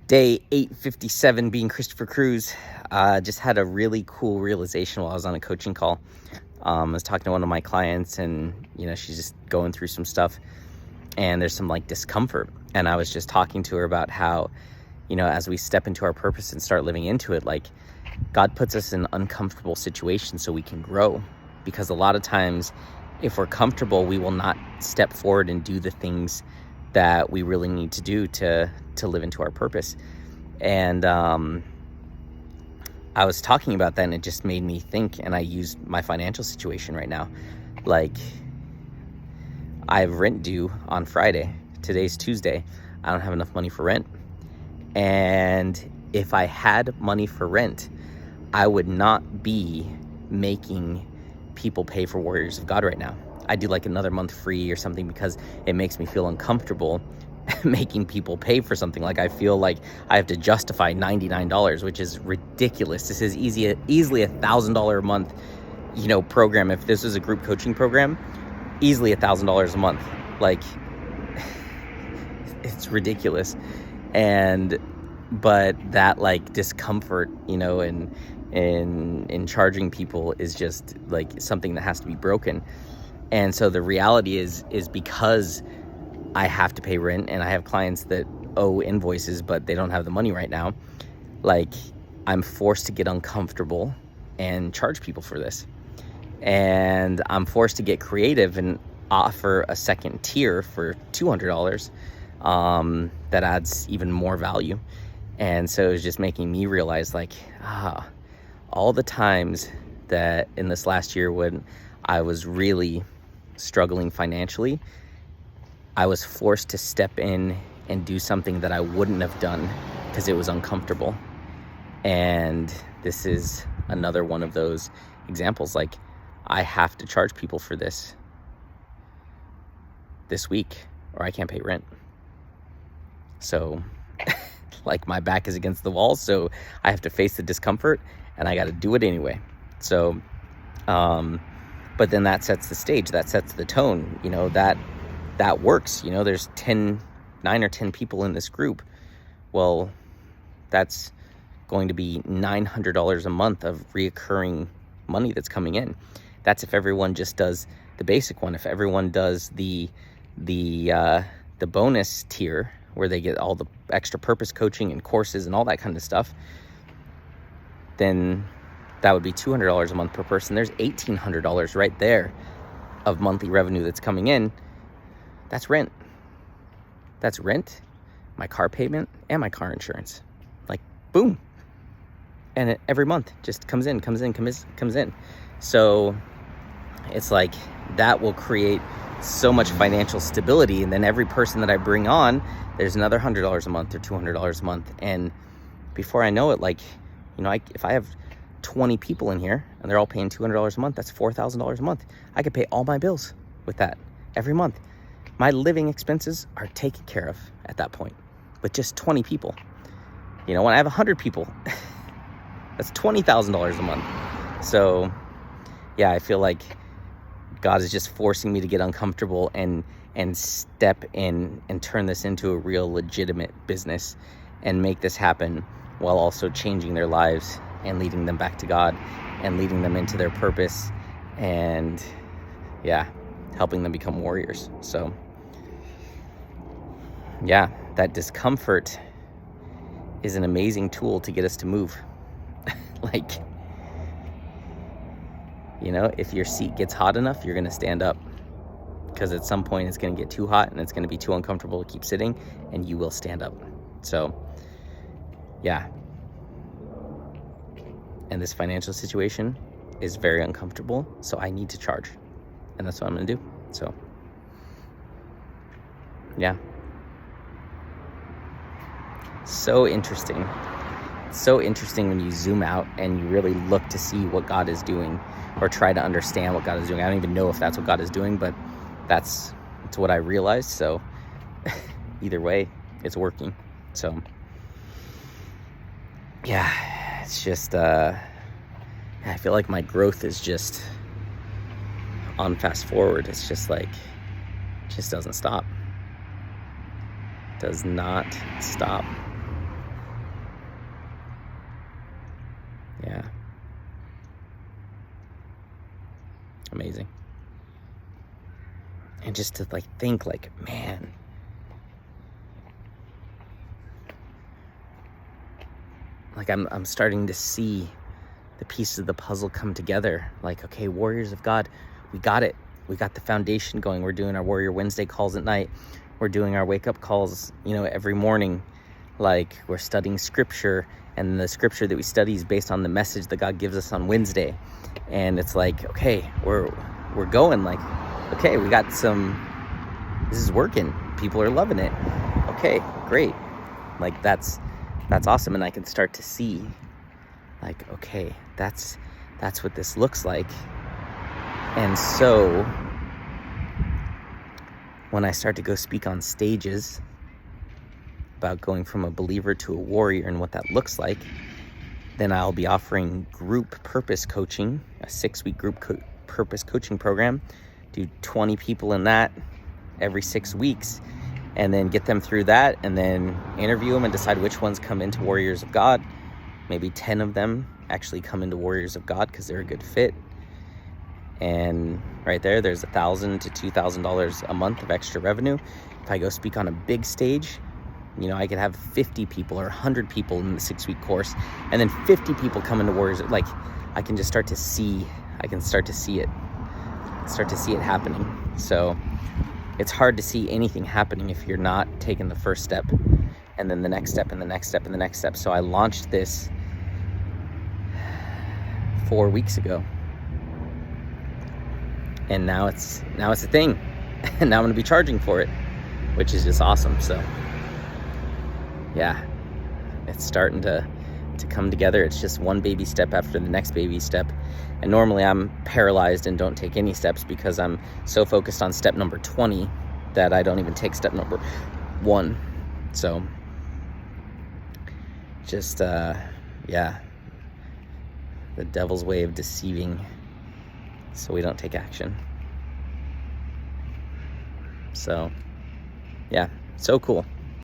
Day 857 being Christopher Cruz. Just had a really cool realization while I was on a coaching call. I was talking to one of my clients, and she's just going through some stuff, and there's some discomfort. And I was just talking to her about how, as we step into our purpose and start living into it, God puts us in uncomfortable situations so we can grow. Because a lot of times, if we're comfortable, we will not step forward and do the things that we really need to do to live into our purpose. And I was talking about that, and it just made me think, and I used my financial situation right now. I have rent due on Friday. Today's Tuesday. I don't have enough money for rent. And if I had money for rent, I would not be making people pay for Warriors of God right now. I'd do another month free or something, because it makes me feel uncomfortable making people pay for something. I feel like I have to justify $99, which is ridiculous. This is easily $1,000 a month, program. If this is a group coaching program, easily $1,000 a month. It's ridiculous. But that discomfort, in charging people is just something that has to be broken. And so the reality is because I have to pay rent, and I have clients that owe invoices, but they don't have the money right now. I'm forced to get uncomfortable and charge people for this. And I'm forced to get creative and offer a second tier for $200 that adds even more value. And so it's just making me realize all the times that in this last year when I was really struggling financially, I was forced to step in and do something that I wouldn't have done because it was uncomfortable. And this is another one of those examples. I have to charge people for this week, or I can't pay rent. So my back is against the wall, so I have to face the discomfort, and I got to do it anyway. So but then that sets the stage, that sets the tone, that works. There's 9 or 10 people in this group. Well, that's going to be $900 a month of reoccurring money that's coming in. That's if everyone just does the basic one. If everyone does the bonus tier, where they get all the extra purpose coaching and courses and all that kind of stuff, then that would be $200 a month per person. There's $1,800 right there of monthly revenue that's coming in. That's rent. That's rent, my car payment, and my car insurance. Boom. And every month just comes in. So it's that will create so much financial stability. And then every person that I bring on, there's another $100 a month or $200 a month. And before I know it, if I have 20 people in here and they're all paying $200 a month, that's $4,000 a month. I could pay all my bills with that every month. My living expenses are taken care of at that point with just 20 people. When I have 100 people, that's $20,000 a month. So yeah, I feel like God is just forcing me to get uncomfortable and step in and turn this into a real legitimate business and make this happen, while also changing their lives and leading them back to God and leading them into their purpose, and helping them become warriors. So that discomfort is an amazing tool to get us to move. If your seat gets hot enough, you're going to stand up, because at some point it's going to get too hot and it's going to be too uncomfortable to keep sitting, and you will stand up. So and this financial situation is very uncomfortable, so I need to charge, and that's what I'm going to do. So so interesting when you zoom out and you really look to see what God is doing, or try to understand what God is doing. I don't even know if that's what God is doing, but that's what I realized. So either way, it's working. So it's just I feel like my growth is just on fast forward. It's just just doesn't stop. Does not stop. Amazing. And just to like think like, man, like I'm starting to see the pieces of the puzzle come together. Like, okay, warriors of God, we got it. We got the foundation going. We're doing our Warrior Wednesday calls at night. We're doing our wake up calls, every morning. Like, we're studying scripture, and the scripture that we study is based on the message that God gives us on Wednesday. And it's like, okay, we're going, like, okay, we got this is working. People are loving it. Okay, great. Like, that's awesome. And I can start to see, like, okay, that's what this looks like. And so when I start to go speak on stages about going from a believer to a warrior and what that looks like, then I'll be offering group purpose coaching, a 6-week group purpose coaching program. Do 20 people in that every 6 weeks, and then get them through that, and then interview them and decide which ones come into Warriors of God. Maybe 10 of them actually come into Warriors of God because they're a good fit. And right there's $1,000 to $2,000 a month of extra revenue. If I go speak on a big stage, I could have 50 people or 100 people in the 6-week course, and then 50 people come into Warriors. Like, I can just start to see it happening. So it's hard to see anything happening if you're not taking the first step, and then the next step, and the next step, and the next step. So I launched this 4 weeks ago, and now it's a thing. And now I'm going to be charging for it, which is just awesome. So yeah, it's starting to come together. It's just one baby step after the next baby step. And normally I'm paralyzed and don't take any steps because I'm so focused on step number 20 that I don't even take step number 1. So just, the devil's way of deceiving so we don't take action. So yeah, so cool.